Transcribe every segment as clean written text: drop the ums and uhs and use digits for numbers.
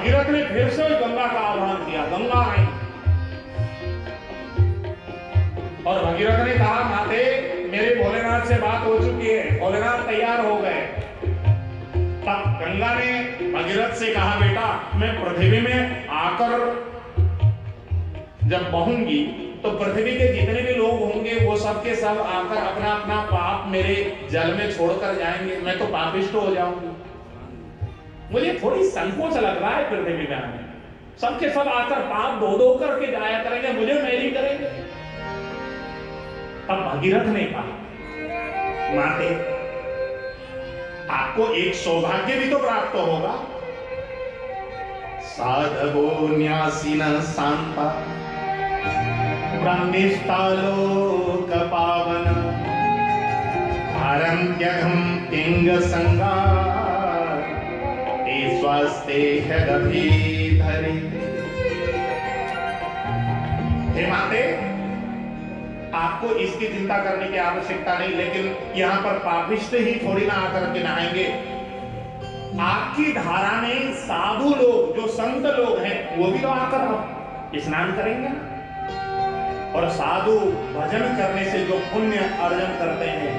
भगीरथ ने फिर से गंगा का आह्वान किया, गंगा आई। और भगीरथ ने कहा, माते मेरे भोलेनाथ से बात हो चुकी है, भोलेनाथ तैयार हो गए। तब गंगा ने भगीरथ से कहा, बेटा मैं पृथ्वी में आकर जब बहूंगी तो पृथ्वी के जितने भी लोग होंगे वो सब के सब आकर अपना अपना पाप मेरे जल में छोड़कर जाएंगे, मैं तो पापिष्ट हो जाऊंगी। मुझे थोड़ी संकोच लग रहा है पृथ्वी में आने, सबके सब आकर पाप धो धो करके जाया करेंगे, मुझे मैली करेंगे। तब भगीरथ ने कहा, माते आपको एक सौभाग्य भी तो प्राप्त होगा। साधवो न्यासिन शांता ब्रह्मिष्ठालोक पावन भारंत्यघम तिंग संगा स्वस्ते हृदय धरे। हे माते आपको इसकी चिंता करने की आवश्यकता नहीं, लेकिन यहाँ पर पापिष्ट ही थोड़ी ना आकर के नहाएंगे। आपकी धारा में साधु लोग जो संत लोग हैं वो भी तो आकर स्नान करेंगे ना। और साधु भजन करने से जो पुण्य अर्जन करते हैं,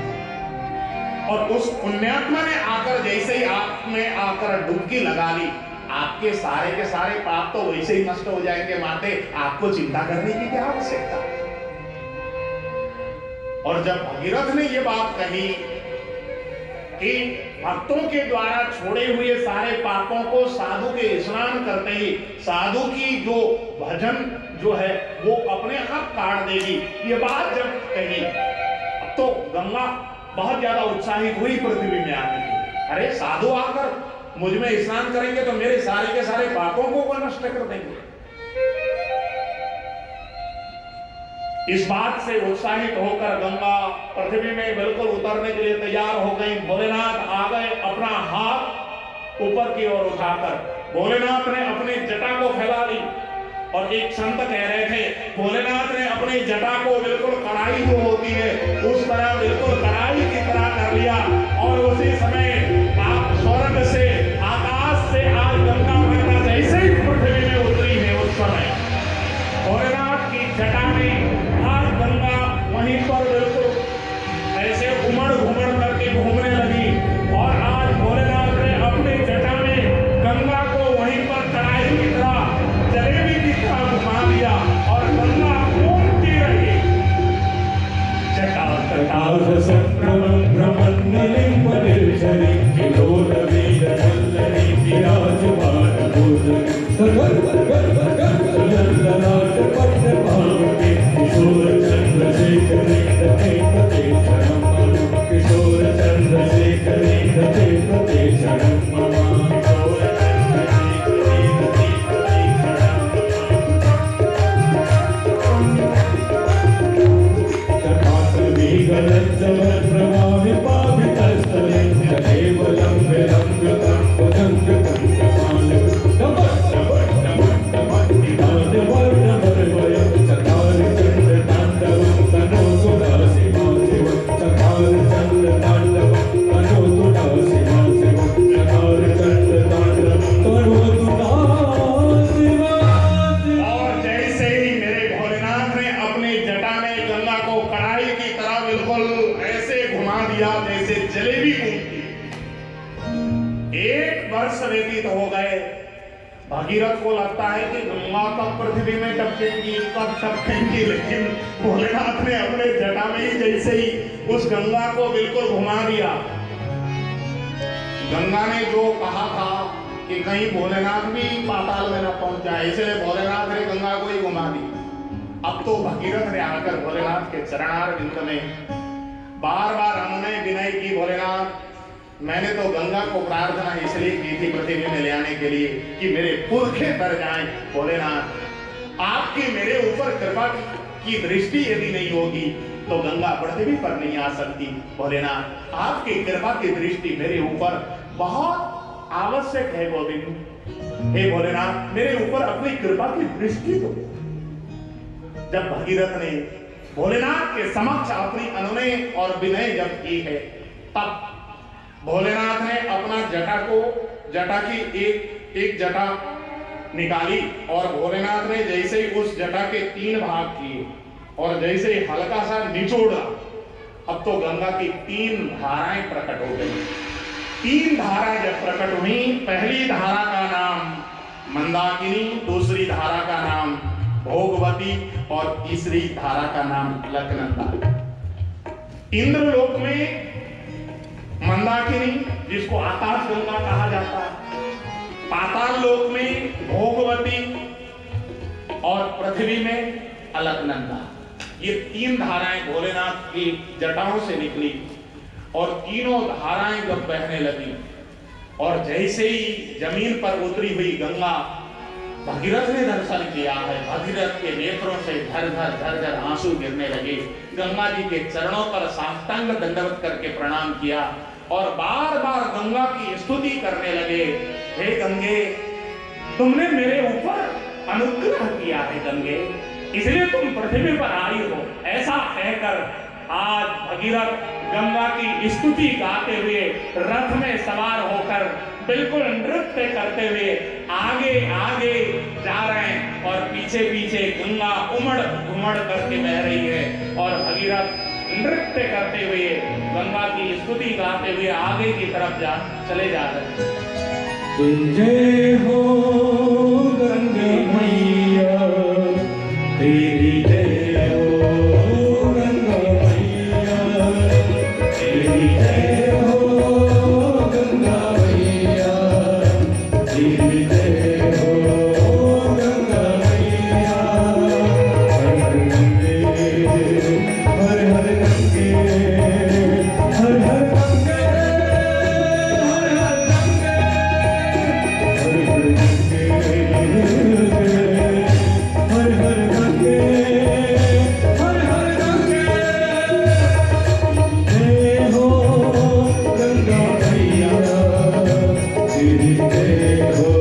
और उस पुण्यात्मा ने आकर जैसे ही आप में आकर डुबकी लगा ली, आपके सारे के सारे पाप तो वैसे ही नष्ट हो जाएंगे। माते आपको चिंता करने की क्या आवश्यकता। और जब भगीरथ ने ये बात कही कि भक्तों के द्वारा छोड़े हुए सारे पापों को साधु के स्नान करते ही साधु की जो भजन जो है वो अपने आप काट देगी, ये बात जब कही तो गंगा बहुत ज्यादा उत्साहित हुई पृथ्वी में आने की। अरे साधु आकर मुझ में स्नान करेंगे तो मेरे सारे के सारे पापों को नष्ट कर देंगे। इस बात से उत्साहित होकर गंगा पृथ्वी में बिल्कुल उतरने के लिए तैयार हो गई। भोलेनाथ आ गए, अपना हाथ ऊपर की ओर उठाकर भोलेनाथ ने अपनी जटा को फैला ली। और एक संत कह रहे थे, भोलेनाथ ने अपनी जटा को बिल्कुल कढ़ाई जो होती है उस तरह बिल्कुल कढ़ाई की तरह कर लिया। और उसी समय आप स्वर्ग से आकाश से आज गंगा माता जैसे ही पृथ्वी में उतरी है, उस समय भोलेनाथ की जटा में आज गंगा वहीं पर बिल्कुल ऐसे घुमड़ घुमड़ करके घूमने लगी। और आज भोलेनाथ ने अपनी जटा में गंगा को वहीं पर कढ़ाई की तरह जलेबी की तरह घुमा दिया और गंगा घूमती रही। जटा जटा संक्रमण भ्रमण परिचरी किलोल वीर वल्लरी विराजमान भूषण ललाट पट्ट भावे किशोर चंद्रशेखर ते पते शरणं मम किशोर चंद्रशेखर ते पते शरणं मम किशोर गलज्जवल प्रभावि पावितस्थले केवलं विलंबितं पदंगतं कमालं नमः वर्णवर्वयं चकार चंद्र तांडवं तनोतु दासिमा शिवं चकार चंद्र तांडवं तनोतु दासिमा शिवं चकार चंद्र तांडवं तनोतु दासिमा। और जैसे ही मेरे भोलेनाथ ने अपनी जटा में गंगा को कढ़ाई की तरह बिल्कुल ऐसे घुमा दिया जैसे जलेबी घूमती। एक वर्ष व्यतीत हो गए। भगीरथ को लगता है कि गंगा कब पृथ्वी में टपकेंगी, कब टपकेंगी, लेकिन भोलेनाथ ने अपने जटा में ही जैसे ही उस गंगा को बिल्कुल घुमा दिया। गंगा ने जो कहा था कि कहीं भोलेनाथ भी पाताल में न पहुंच जाए, इसलिए भोलेनाथ ने गंगा को ही घुमा दी। अब तो भगीरथ ने आकर भोलेनाथ के चरणार बिंद में बार बार हमने विनय की, भोलेनाथ मैंने तो गंगा को प्रार्थना इसलिए की थी पृथ्वी में ले आने के लिए कि मेरे पुरखे तर जाएं। भोलेनाथ आपकी मेरे ऊपर कृपा की दृष्टि यदि नहीं होगी तो गंगा पृथ्वी पर नहीं आ सकती। भोलेनाथ आपकी कृपा की दृष्टि मेरे ऊपर बहुत आवश्यक है। गोविंद हे भोलेनाथ मेरे ऊपर अपनी कृपा की दृष्टि दो। जब भगीरथ ने भोलेनाथ के समक्ष अपनी अनुनय और विनय जब की है, तब भोलेनाथ ने अपना जटा की एक जटा निकाली और भोलेनाथ ने जैसे ही उस जटा के 3 भाग किए और जैसे ही हल्का सा निचोड़ा, अब तो गंगा की 3 धाराएं प्रकट हो गई। 3 धारा जब प्रकट हुई, पहली धारा का नाम मंदाकिनी, दूसरी धारा का नाम भोगवती और तीसरी धारा का नाम अलकनंदा। इंद्रलोक में मंदाकिनी, जिसको आकाश गंगा कहा जाता है, पाताल लोक में भोगवती और पृथ्वी में अलकनंदा। ये 3 धाराएं भोलेनाथ की जटाओं से निकली और तीनों धाराएं जब बहने लगी और जैसे ही जमीन पर उतरी हुई गंगा, भगीरथ ने दर्शन किया है, भगीरथ के नेत्रों से झर आंसू गिरने लगे। गंगा जी के चरणों पर साष्टांग दंडवत करके प्रणाम किया और बार बार गंगा की स्तुति करने लगे। हे गंगे, तुमने मेरे ऊपर अनुग्रह किया है गंगे, इसलिए तुम पृथ्वी पर आई हो। ऐसा कहकर आज भगीरथ गंगा की स्तुति गाते हुए रथ में सवार होकर बिल्कुल नृत्य करते हुए आगे आगे जा रहे हैं और पीछे पीछे गंगा उमड़ घुमड़ करके बह रही है और भगीरथ नृत्य करते हुए गंगा की स्तुति गाते हुए आगे की तरफ चले जा रहे हैं। जय हो गंगे मैया, तेरी जय हो गंगा मैया, तेरी जय हो गंगा मैया, तेरी जय हो गंगा मैया। हर हर गंगे, हर हर गंगे, हर हर गंगे, हर हर गंगे, हर हर गंगे, हर हर गंगे। जय हो गंगा मैया, तेरी जय हो